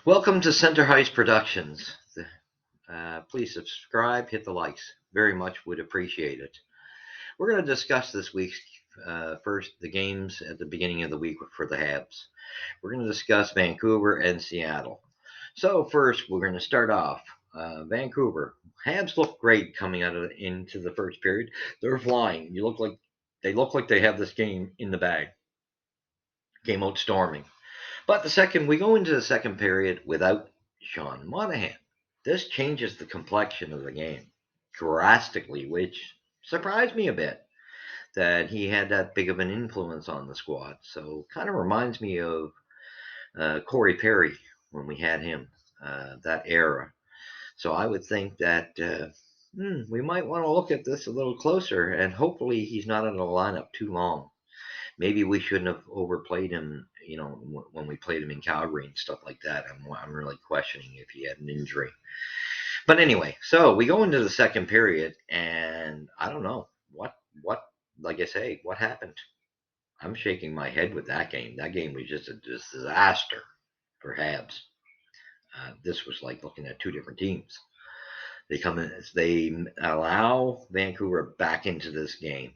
Welcome to Center Hice Productions. Please subscribe, hit the likes. Very much would appreciate it. We're going to discuss this week's first the games at the beginning of the week for the Habs. We're going to discuss Vancouver and Seattle. So first, we're going to start off Vancouver. Habs look great coming into the first period. They're flying. They look like they have this game in the bag. Came out storming. But we go into the second period without Sean Monahan. This changes the complexion of the game drastically, which surprised me a bit that he had that big of an influence on the squad. So kind of reminds me of Corey Perry when we had him, that era. So I would think that we might want to look at this a little closer, and hopefully he's not in the lineup too long. Maybe we shouldn't have overplayed him, when we played him in Calgary and stuff like that. I'm really questioning if he had an injury. But anyway, so we go into the second period, and I don't know what like I say, what happened. I'm shaking my head with that game. That game was just a disaster for Habs. This was like looking at two different teams. They allow Vancouver back into this game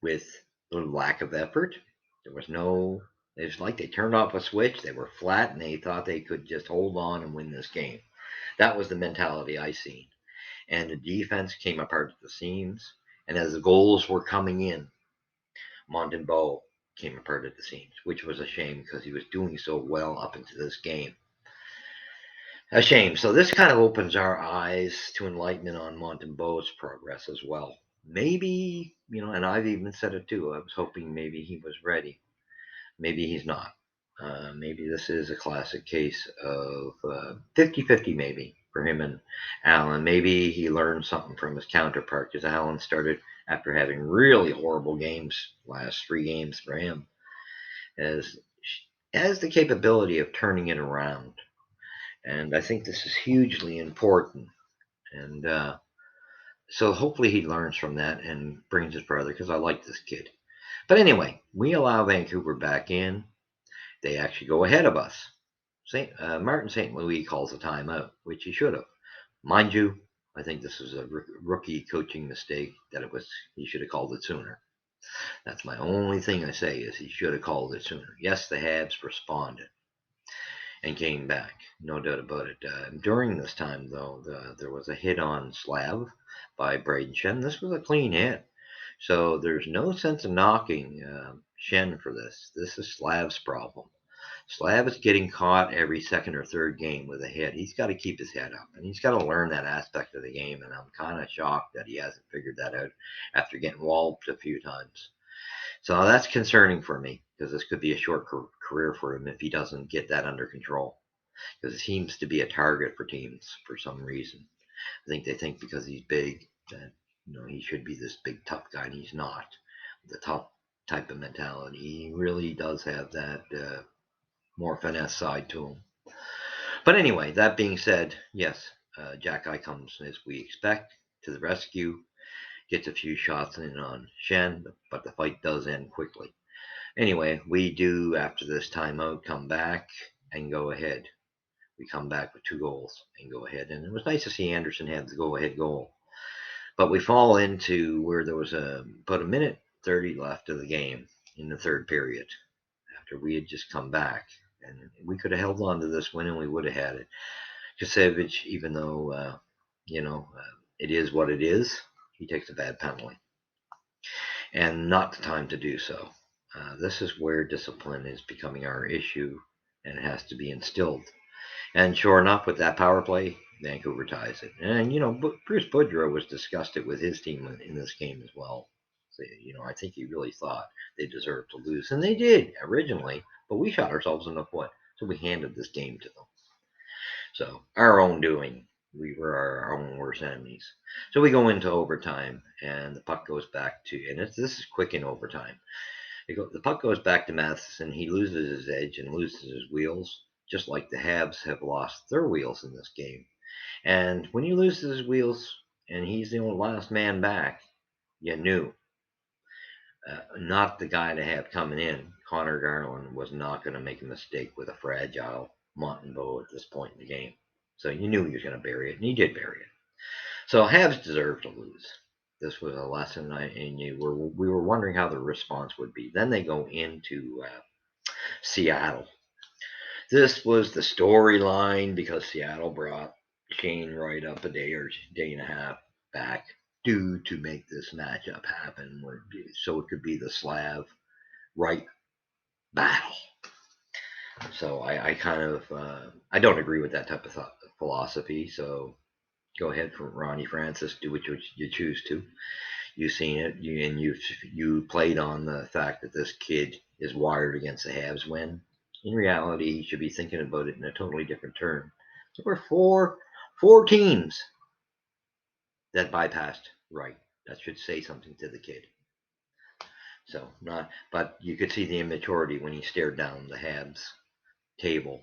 with the lack of effort. There was no. It was like they turned off a switch. They were flat, and they thought they could just hold on and win this game. That was the mentality I seen. And the defense came apart at the seams. And as the goals were coming in, Montembeault came apart at the seams, which was a shame because he was doing so well up into this game. A shame. So this kind of opens our eyes to enlightenment on Montembeault's progress as well. Maybe, and I've even said it too. I was hoping maybe he was ready. Maybe he's not. Maybe this is a classic case of 50-50 maybe for him and Allen. Maybe he learned something from his counterpart because Allen started after having really horrible games, last 3 games for him, as has the capability of turning it around. And I think this is hugely important. And so hopefully he learns from that and brings his brother because I like this kid. But anyway, we allow Vancouver back in. They actually go ahead of us. Martin St. Louis calls a timeout, which he should have. Mind you, I think this is a rookie coaching mistake that he should have called it sooner. That's my only thing I say is he should have called it sooner. Yes, the Habs responded and came back, no doubt about it. During this time, though, there was a hit on Slav by Braden Shen. This was a clean hit. So there's no sense of knocking Shen for this. This is Slav's problem. Slav is getting caught every second or third game with a hit. He's got to keep his head up, and he's got to learn that aspect of the game. And I'm kind of shocked that he hasn't figured that out after getting walloped a few times. So that's concerning for me because this could be a short career for him if he doesn't get that under control. Because it seems to be a target for teams for some reason. I think they think because he's big that he should be this big tough guy, and he's not. The tough type of mentality. He really does have that more finesse side to him. But anyway, that being said, yes, Jack Eye comes as we expect to the rescue, gets a few shots in on Shen, but the fight does end quickly. Anyway, we do, after this timeout, come back and go ahead. We come back with 2 goals and go ahead. And it was nice to see Anderson have the go-ahead goal. But we fall into where there was about a minute 30 left of the game in the third period after we had just come back. And we could have held on to this win and we would have had it. Kasevich, even though, it is what it is, he takes a bad penalty. And not the time to do so. This is where discipline is becoming our issue and it has to be instilled. And sure enough, with that power play, Vancouver ties it. And, Bruce Boudreau was disgusted with his team in this game as well. So, I think he really thought they deserved to lose. And they did originally, but we shot ourselves in the foot. So we handed this game to them. So our own doing. We were our own worst enemies. So we go into overtime, and the puck goes back to, and this is quick in overtime. The puck goes back to Matheson. He loses his edge and loses his wheels, just like the Habs have lost their wheels in this game. And when he loses his wheels and he's the only last man back, you knew. Not the guy to have coming in. Connor Garland was not going to make a mistake with a fragile Montembeault at this point in the game. So you knew he was going to bury it, and he did bury it. So Habs deserved to lose. This was a lesson, and we were wondering how the response would be. Then they go into Seattle. This was the storyline because Seattle brought Shane Wright up a day or day and a half back due to make this matchup happen, so it could be the Slav Wright battle. So I kind of I don't agree with that type of philosophy. So go ahead, for Ronnie Francis, do what you choose to. You've seen it, and you played on the fact that this kid is wired against the Habs. When in reality, he should be thinking about it in a totally different term. There were four teams that bypassed Wright. That should say something to the kid. So but you could see the immaturity when he stared down the Habs table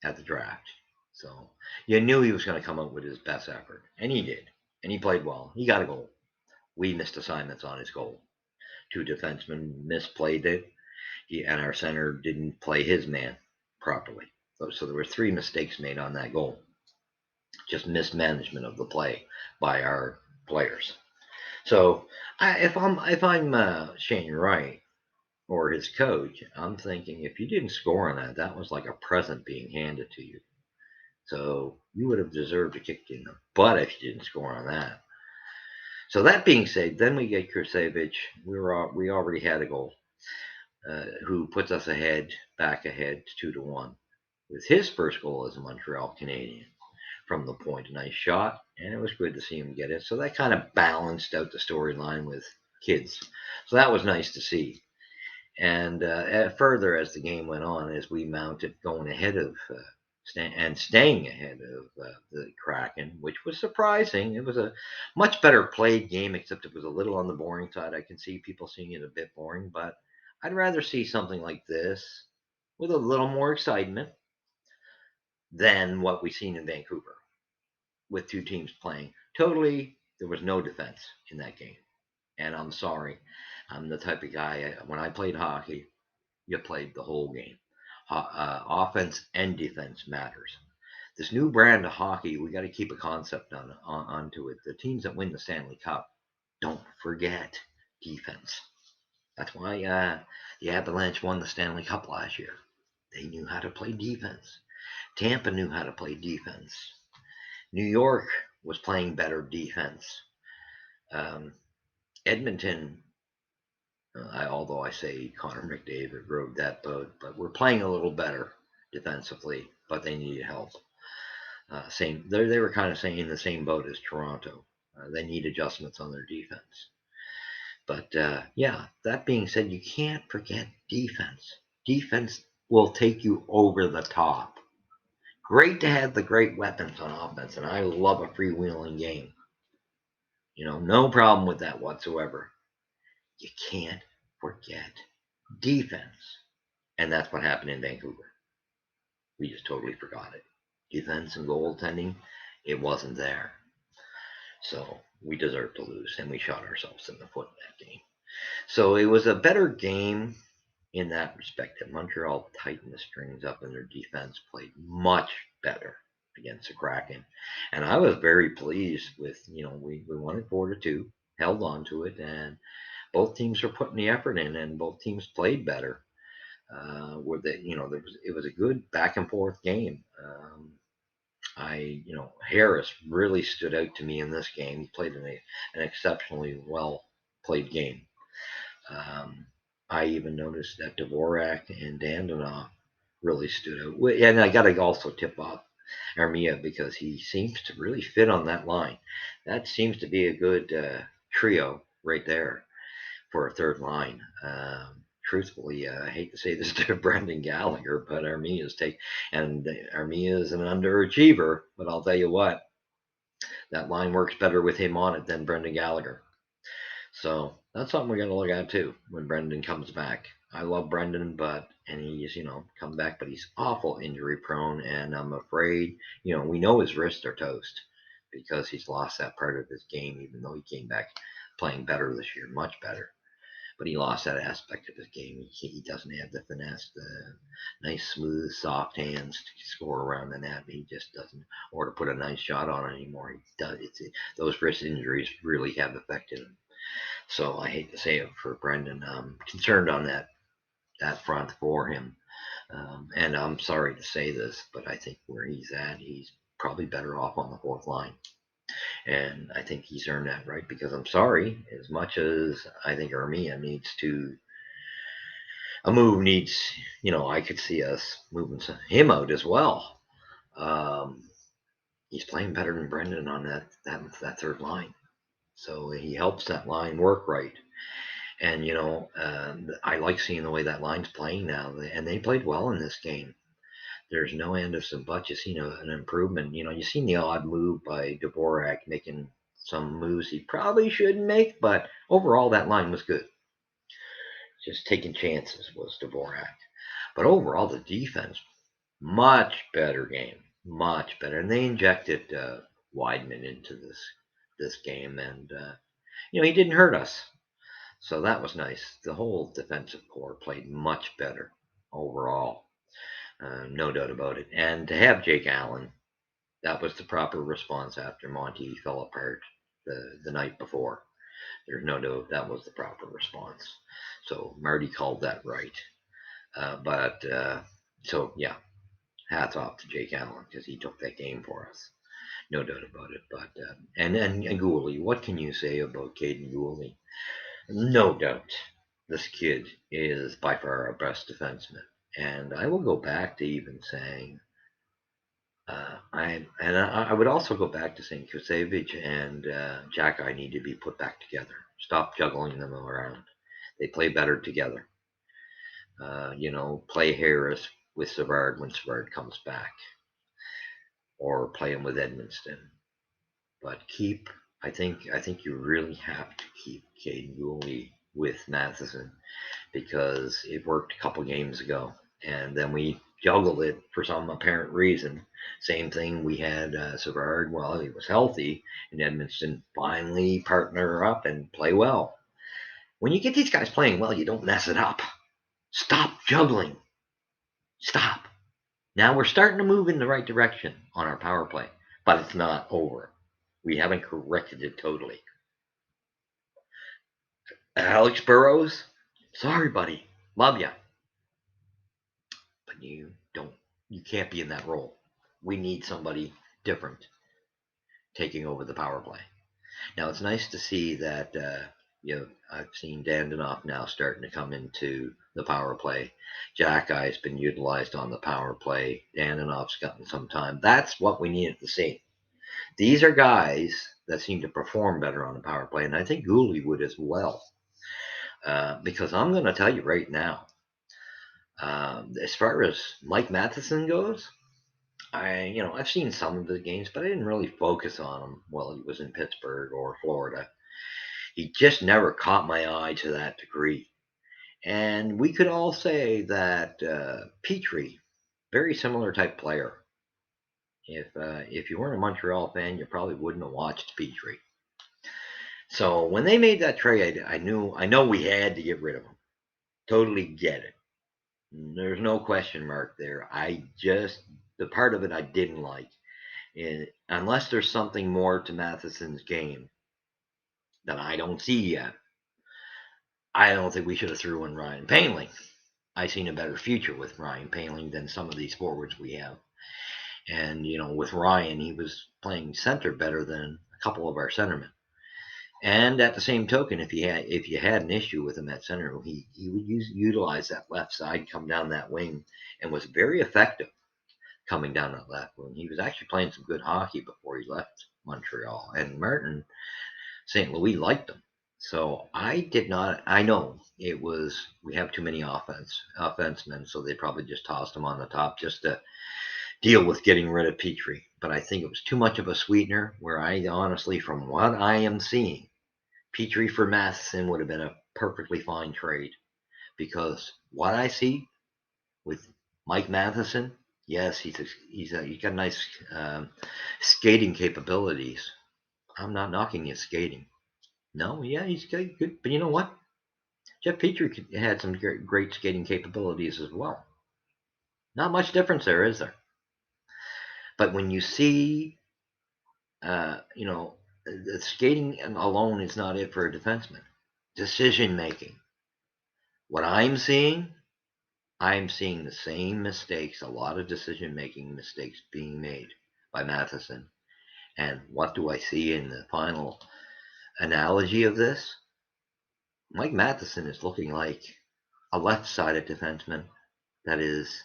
at the draft. So you knew he was going to come out with his best effort, and he did, and he played well. He got a goal. We missed assignments on his goal. Two defensemen misplayed it, and our center didn't play his man properly. So there were 3 mistakes made on that goal. Just mismanagement of the play by our players. So if I'm Shane Wright or his coach, I'm thinking if you didn't score on that, that was like a present being handed to you. So you would have deserved a kick in the butt if you didn't score on that. So that being said, then we get Krusevich. We already had a goal, who puts us back ahead 2-1, with his first goal as a Montreal Canadian from the point. A nice shot, and it was good to see him get it. So that kind of balanced out the storyline with kids. So that was nice to see. And further, as the game went on, as we mounted going ahead of staying ahead of the Kraken, which was surprising. It was a much better played game, except it was a little on the boring side. I can see people seeing it a bit boring, but I'd rather see something like this with a little more excitement than what we've seen in Vancouver, with 2 teams playing. Totally, there was no defense in that game. And I'm sorry, I'm the type of guy, when I played hockey, you played the whole game. Offense and defense matters. This new brand of hockey, we got to keep a concept onto it. The teams that win the Stanley Cup, don't forget defense. That's why the Avalanche won the Stanley Cup last year. They knew how to play defense. Tampa knew how to play defense. New York was playing better defense. Edmonton, although I say Connor McDavid rode that boat, but we're playing a little better defensively, but they needed help. They were kind of saying in the same boat as Toronto. They need adjustments on their defense. But yeah, that being said, you can't forget defense. Defense will take you over the top. Great to have the great weapons on offense, and I love a freewheeling game. No problem with that whatsoever. You can't forget defense. And that's what happened in Vancouver. We just totally forgot it. Defense and goaltending, it wasn't there. So we deserved to lose, and we shot ourselves in the foot in that game. So it was a better game in that respect. That Montreal tightened the strings up, and their defense played much better against the Kraken. And I was very pleased with, we won it 4-2, held on to it, and both teams were putting the effort in, and both teams played better. It was a good back and forth game. Harris really stood out to me in this game. He played an exceptionally well played game. I even noticed that Dvorak and Dandanov really stood out. And I got to also tip off Armia, because he seems to really fit on that line. That seems to be a good trio right there for a third line. Truthfully, I hate to say this to Brendan Gallagher, but Armia is an underachiever. But I'll tell you what, that line works better with him on it than Brendan Gallagher. So that's something we're going to look at too when Brendan comes back. I love Brendan, and he's come back, but he's awful injury prone, and I'm afraid we know his wrists are toast because he's lost that part of his game, even though he came back playing better this year, much better. but he lost that aspect of his game. He doesn't have the finesse, the nice, smooth, soft hands to score around the net. He just doesn't, or to put a nice shot on anymore. He does. Those wrist injuries really have affected him. So I hate to say it for Brendan. I'm concerned on that front for him. And I'm sorry to say this, but I think where he's at, he's probably better off on the fourth line. And I think he's earned that right, because I'm sorry, as much as I think Armia needs to, a move needs, I could see us moving him out as well. He's playing better than Brendan on that third line. So he helps that line work right. And, I like seeing the way that line's playing now. And they played well in this game. There's no end of some but. You've seen an improvement. You've seen the odd move by Dvorak making some moves he probably shouldn't make, but overall that line was good. Just taking chances was Dvorak. But overall the defense, much better game. Much better. And they injected Weidman into this game, and he didn't hurt us. So that was nice. The whole defensive core played much better overall. No doubt about it. And to have Jake Allen, that was the proper response after Monty fell apart the night before. There's no doubt that was the proper response. So Marty called that right. So yeah, hats off to Jake Allen, because he took that game for us. No doubt about it. But and Gooley, what can you say about Caden Gooley? No doubt, this kid is by far our best defenseman. And I will go back to even saying, I would also go back to saying Kusevich and Jack need to be put back together. Stop juggling them around. They play better together. Play Harris with Savard when Savard comes back, or play him with Edmonston. But I think you really have to keep Caden Gooley with Matheson, because it worked a couple games ago, and then we juggled it for some apparent reason. Same thing, we had Savard, well, he was healthy, and Edmonston finally partner up and play well. When you get these guys playing well, you don't mess it up. Stop juggling. Stop. Now we're starting to move in the right direction on our power play, but it's not over. We haven't corrected it totally. Alex Burrows, sorry, buddy. Love ya. But you can't be in that role. We need somebody different taking over the power play. Now, it's nice to see that, I've seen Dandonoff now starting to come into the power play. Jackie's been utilized on the power play. Dandonoff's gotten some time. That's what we needed to see. These are guys that seem to perform better on the power play, and I think Gooley would as well. Because I'm going to tell you right now, as far as Mike Matheson goes, I've seen some of the games, but I didn't really focus on him while he was in Pittsburgh or Florida. He just never caught my eye to that degree. And we could all say that Petrie, very similar type player. If you weren't a Montreal fan, you probably wouldn't have watched Petrie. So when they made that trade, I know we had to get rid of him. Totally get it. There's no question mark there. The part of it I didn't like, unless there's something more to Matheson's game that I don't see yet, I don't think we should have threw in Ryan Poehling. I seen a better future with Ryan Poehling than some of these forwards we have. And, with Ryan, he was playing center better than a couple of our centermen. And at the same token, if you had an issue with him at center, he would utilize that left side, come down that wing, and was very effective coming down that left wing. He was actually playing some good hockey before he left Montreal. And Martin St. Louis liked him. So I know it was, we have too many offensemen, so they probably just tossed him on the top just to deal with getting rid of Petrie. But I think it was too much of a sweetener, where I honestly, from what I am seeing, Petrie for Matheson would have been a perfectly fine trade. Because what I see with Mike Matheson, yes, he's got nice skating capabilities. I'm not knocking his skating. No, yeah, he's good. But you know what? Jeff Petrie had some great skating capabilities as well. Not much difference there, is there? But when you see, you know, the skating alone is not it for a defenseman. Decision making. What I'm seeing the same mistakes, a lot of decision making mistakes being made by Matheson. And what do I see in the final analogy of this? Mike Matheson is looking like a left-sided defenseman that is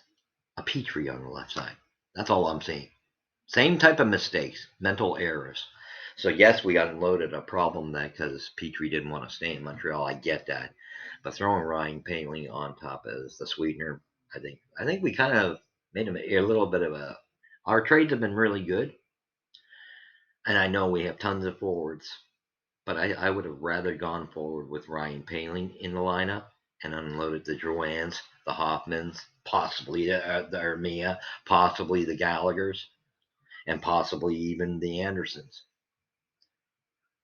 a Petrie on the left side. That's all I'm seeing. Same type of mistakes, mental errors. So yes, we unloaded a problem that because Petrie didn't want to stay in Montreal. I get that, but throwing Ryan Poehling on top as the sweetener, I think we kind of made him a little bit of a. Our trades have been really good, and I know we have tons of forwards, but I would have rather gone forward with Ryan Poehling in the lineup and unloaded the Drouins, the Hoffmans, possibly the Armia, possibly the Gallaghers, and possibly even the Andersons.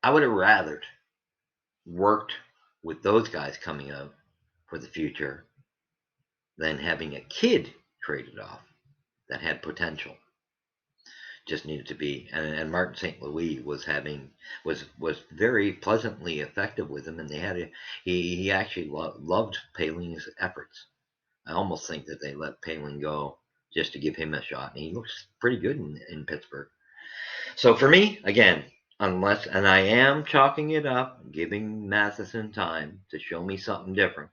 I would have rather worked with those guys coming out for the future than having a kid traded off that had potential. Just needed to be, and Martin St. Louis was very pleasantly effective with him, and he actually loved Poehling's efforts. I almost think that they let Poehling go just to give him a shot, and he looks pretty good in Pittsburgh. So for me, again, unless, and I am chalking it up, giving Matheson time to show me something different.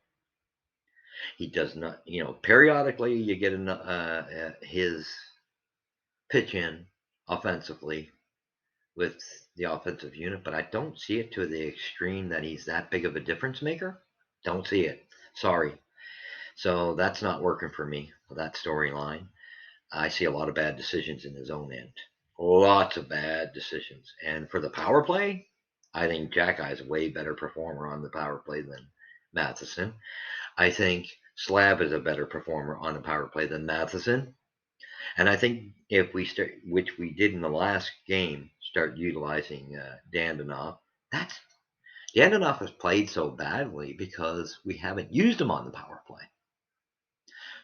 He does not, periodically you get his pitch in offensively with the offensive unit, but I don't see it to the extreme that he's that big of a difference maker. Don't see it. Sorry. So that's not working for me, that storyline. I see a lot of bad decisions in his own end. Lots of bad decisions. And for the power play, I think Jack is a way better performer on the power play than Matheson. I think Slav is a better performer on the power play than Matheson. And I think if we start, which we did in the last game, start utilizing Dandenov, Dandenov has played so badly because we haven't used him on the power play.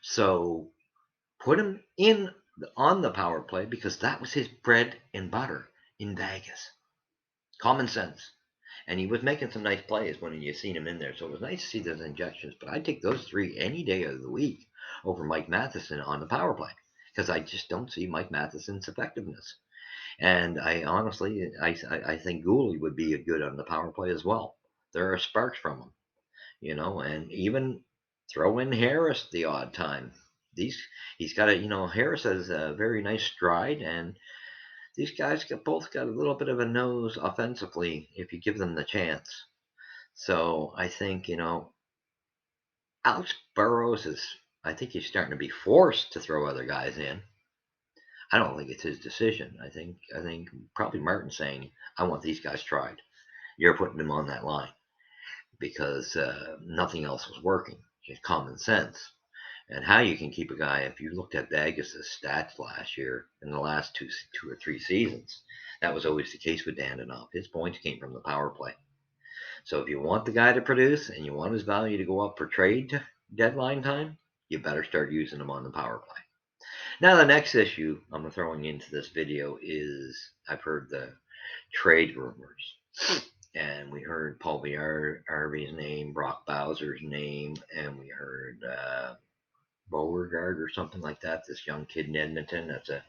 So put him in on the power play because that was his bread and butter in Vegas. Common sense. And he was making some nice plays when you seen him in there. So it was nice to see those injections. But I'd take those three any day of the week over Mike Matheson on the power play because I just don't see Mike Matheson's effectiveness. And I honestly, I think Gooley would be a good on the power play as well. There are sparks from him, and even throw in Harris the odd time. He's got Harris has a very nice stride, and these guys both got a little bit of a nose offensively if you give them the chance. So I think Alex Burrows I think he's starting to be forced to throw other guys in. I don't think it's his decision. I think probably Martin's saying, I want these guys tried. You're putting them on that line because nothing else was working. Just common sense. And how you can keep a guy, if you looked at Vegas' stats last year in the last two or three seasons, that was always the case with Dandenov. His points came from the power play. So if you want the guy to produce and you want his value to go up for trade deadline time, you better start using him on the power play. Now, the next issue I'm throwing into this video is I've heard the trade rumors. And we heard Paul Arby's name, Brock Bowser's name, and we heard Beauregard or something like that, this young kid in Edmonton. That's a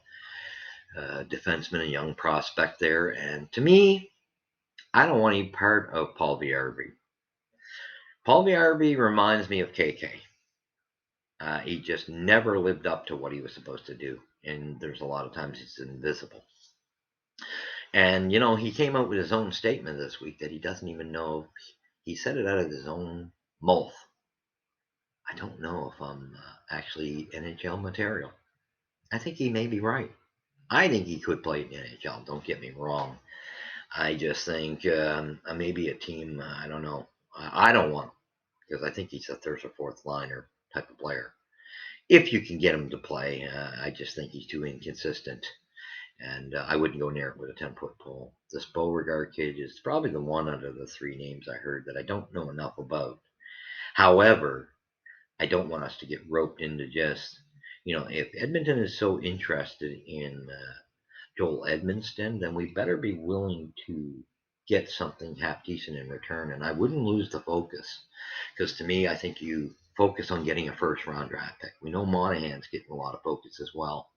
defenseman, a young prospect there. And to me, I don't want any part of Paul Arby. Paul Arby reminds me of KK. He just never lived up to what he was supposed to do. And there's a lot of times he's invisible. And, he came out with his own statement this week that he doesn't even know. He said it out of his own mouth. I don't know if I'm actually NHL material. I think he may be right. I think he could play in the NHL. Don't get me wrong. I just think maybe a team, I don't know. I don't want him because I think he's a third or fourth liner type of player. If you can get him to play, I just think he's too inconsistent. And I wouldn't go near it with a 10-foot pole. This Beauregard kid is probably the one out of the three names I heard that I don't know enough about. However, I don't want us to get roped into just, if Edmonton is so interested in Joel Edmonston, then we better be willing to get something half decent in return. And I wouldn't lose the focus, because to me, I think you focus on getting a first round draft pick. We know Monahan's getting a lot of focus as well.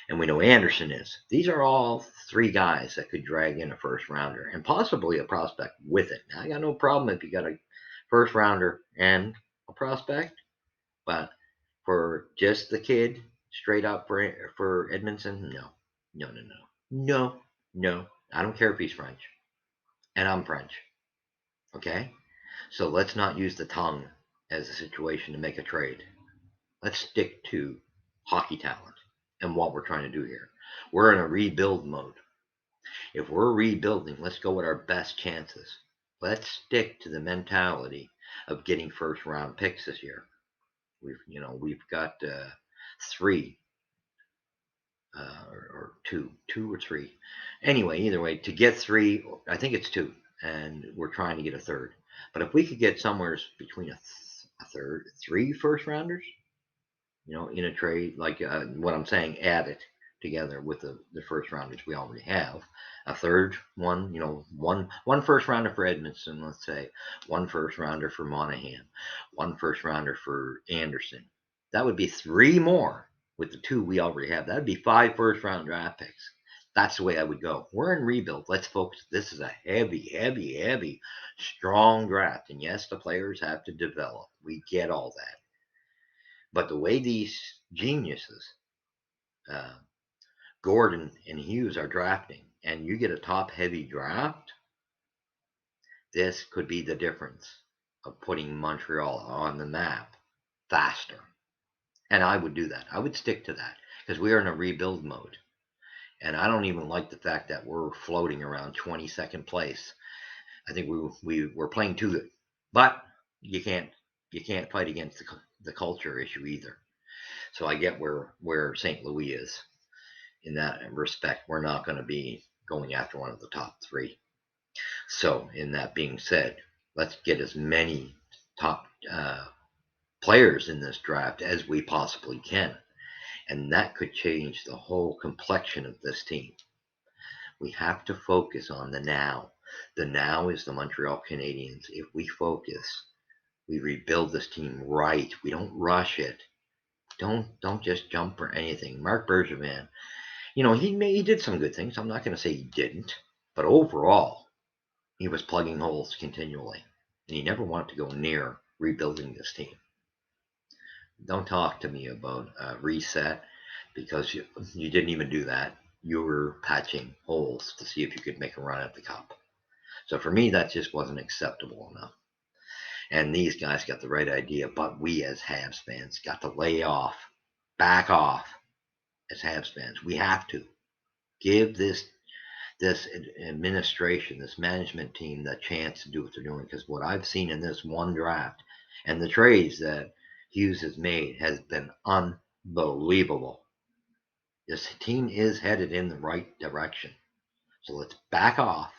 And we know Anderson is. These are all three guys that could drag in a first rounder and possibly a prospect with it. Now, I got no problem if you got a first rounder and a prospect, but for just the kid, straight up for Edmondson, no, no, no, no, no, no. I don't care if he's French, and I'm French. Okay, so let's not use the tongue as a situation to make a trade. Let's stick to hockey talent and what we're trying to do here. We're in a rebuild mode. If we're rebuilding, let's go with our best chances. Let's stick to the mentality of getting first round picks this year. We've got three or two or three. Anyway, either way, to get three, I think it's two, and we're trying to get a third. But if we could get somewhere between a third, three first rounders, in a trade, like what I'm saying, add it together with the first rounders we already have. A third one, one first rounder for Edmondson, let's say, one first rounder for Monahan, one first rounder for Anderson. That would be three more with the two we already have. That would be 5 first round draft picks. That's the way I would go. We're in rebuild. Let's focus. This is a heavy, strong draft. And yes, the players have to develop. We get all that. But the way these geniuses, Gordon and Hughes, are drafting, and you get a top-heavy draft, this could be the difference of putting Montreal on the map faster. And I would do that. I would stick to that because we are in a rebuild mode. And I don't even like the fact that we're floating around 22nd place. I think we're playing too good. But you can't fight against the culture issue either. So I get where St. Louis is in that respect. We're not going to be going after one of the top three. So, in that being said, let's get as many top players in this draft as we possibly can. And that could change the whole complexion of this team. We have to focus on the now. The now is the Montreal Canadiens. If we focus, we rebuild this team right. We don't rush it. Don't just jump for anything. Marc Bergevin, he did some good things. I'm not going to say he didn't, but overall, he was plugging holes continually, and he never wanted to go near rebuilding this team. Don't talk to me about reset, because you didn't even do that. You were patching holes to see if you could make a run at the cup. So for me, that just wasn't acceptable enough. And these guys got the right idea, but we as Habs fans got to lay off, back off as Habs fans. We have to give this administration, this management team, the chance to do what they're doing. Because what I've seen in this one draft and the trades that Hughes has made has been unbelievable. This team is headed in the right direction. So let's back off.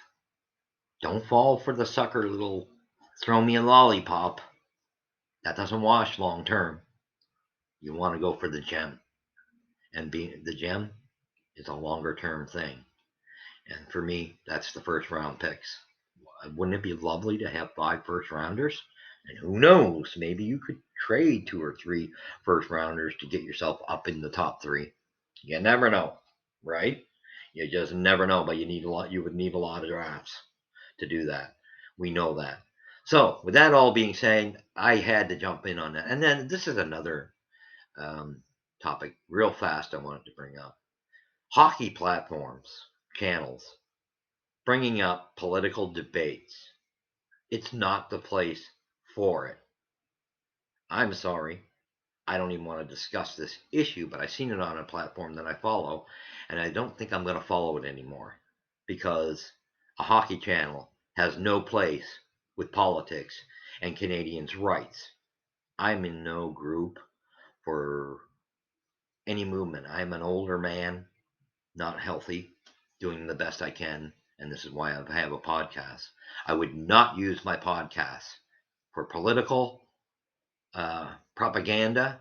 Don't fall for the sucker little throw me a lollipop. That doesn't wash long term. You want to go for the gem. And the gem is a longer term thing. And for me, that's the first round picks. Wouldn't it be lovely to have 5 first rounders? And who knows, maybe you could trade 2 or 3 first rounders to get yourself up in the top 3. You never know, right? You just never know, but you would need a lot of drafts to do that. We know that. So, with that all being said, I had to jump in on that. And then this is another topic real fast I wanted to bring up. Hockey platforms, channels, bringing up political debates. It's not the place for it. I'm sorry. I don't even want to discuss this issue, but I've seen it on a platform that I follow, and I don't think I'm going to follow it anymore, because a hockey channel has no place with politics and Canadians' rights. I'm in no group for any movement. I'm an older man, not healthy, doing the best I can, and this is why I have a podcast. I would not use my podcast for political propaganda,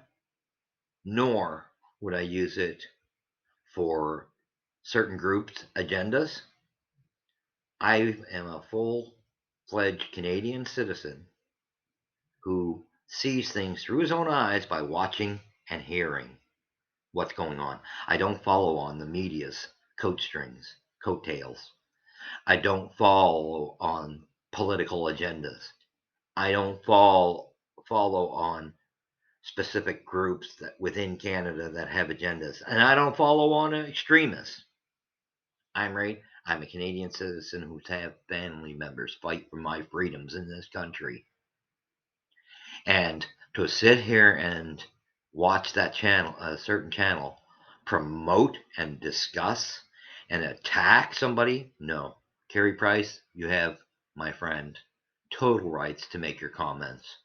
nor would I use it for certain groups' agendas. I am a full-fledged Canadian citizen who sees things through his own eyes by watching and hearing what's going on. I don't follow on the media's coattails. I don't follow on political agendas. I don't follow on specific groups that within Canada that have agendas, and I don't follow on extremists. I'm a Canadian citizen who's had family members fight for my freedoms in this country. And to sit here and watch that channel, a certain channel, promote and discuss and attack somebody, no. Carey Price, you have, my friend, total rights to make your comments.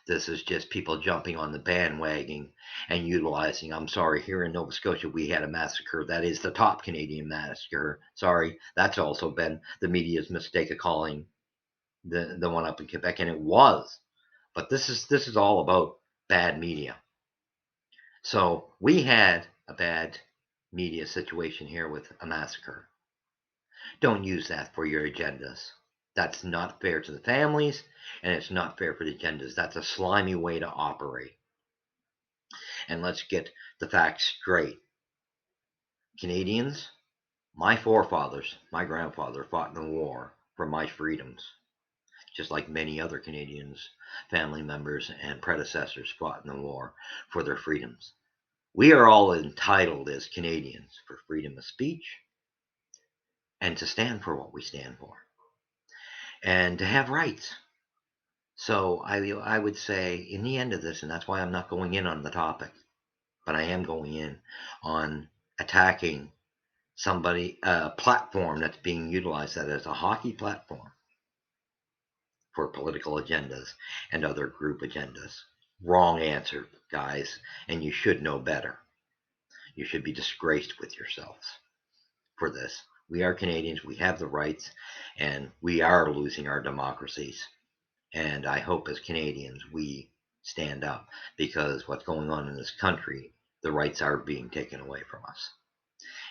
This is just people jumping on the bandwagon and utilizing. I'm sorry, here in Nova Scotia, we had a massacre. That is the top Canadian massacre. Sorry, that's also been the media's mistake of calling the one up in Quebec, and it was. But this is all about bad media. So we had a bad media situation here with a massacre. Don't use that for your agendas. That's not fair to the families, and it's not fair for the agendas. That's a slimy way to operate. And let's get the facts straight. Canadians, my forefathers, my grandfather fought in the war for my freedoms, just like many other Canadians, family members, and predecessors fought in the war for their freedoms. We are all entitled as Canadians for freedom of speech and to stand for what we stand for and to have rights. So I would say in the end of this, and that's why I'm not going in on the topic, but I am going in on attacking a platform that's being utilized that as a hockey platform for political agendas and other group agendas. Wrong answer, guys, and you should know better. You should be disgraced with yourselves for this. We are Canadians, we have the rights, and we are losing our democracies. And I hope as Canadians we stand up, because what's going on in this country, the rights are being taken away from us.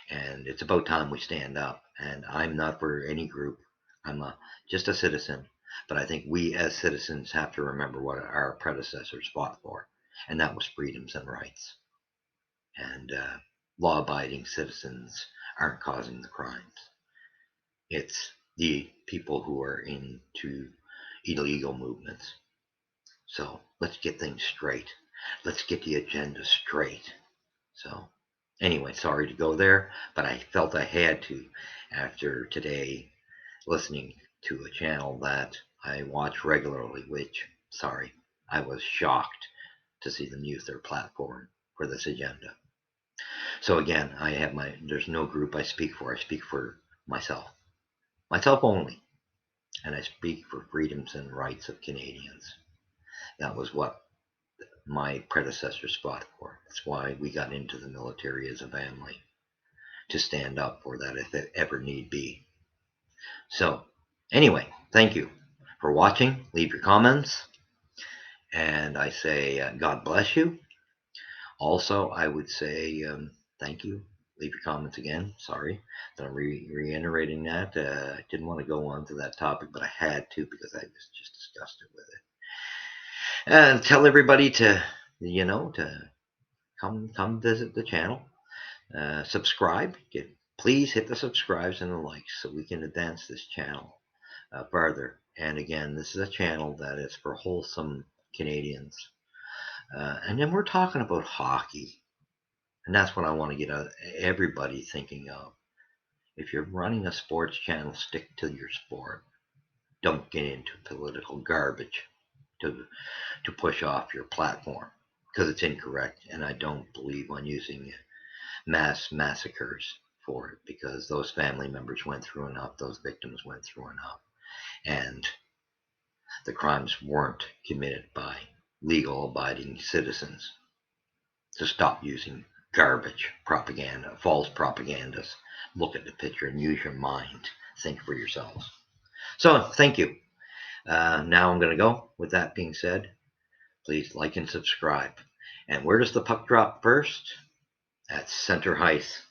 And it's about time we stand up. And I'm not for any group. I'm just a citizen. But I think we as citizens have to remember what our predecessors fought for, and that was freedoms and rights. And law-abiding citizens aren't causing the crimes. It's the people who are into illegal movements. So let's get things straight. Let's get the agenda straight. So anyway, sorry to go there, but I felt I had to after today listening to a channel that I watch regularly, which, sorry, I was shocked to see them use their platform for this agenda. So again, there's no group I speak for. I speak for myself only, and I speak for freedoms and rights of Canadians. That was what my predecessors fought for. That's why we got into the military as a family, to stand up for that if it ever need be. So anyway, thank you for watching. Leave your comments, and I say God bless you. Also, I would say thank you. Leave your comments again. Sorry that I'm reiterating that. I didn't want to go on to that topic, but I had to because I was just disgusted with it. And tell everybody to come visit the channel. Subscribe. Please hit the subscribes and the likes so we can advance this channel further. And again, this is a channel that is for wholesome Canadians. And then we're talking about hockey. And that's what I want to get everybody thinking of. If you're running a sports channel, stick to your sport. Don't get into political garbage to push off your platform, because it's incorrect. And I don't believe on using mass massacres for it, because those family members went through enough, those victims went through enough, and the crimes weren't committed by legal abiding citizens. To stop using garbage propaganda, false propagandas. Look at the picture and use your mind. Think for yourselves. So thank you. Now I'm going to go. With that being said, please like and subscribe. And where does the puck drop first? At center Hice.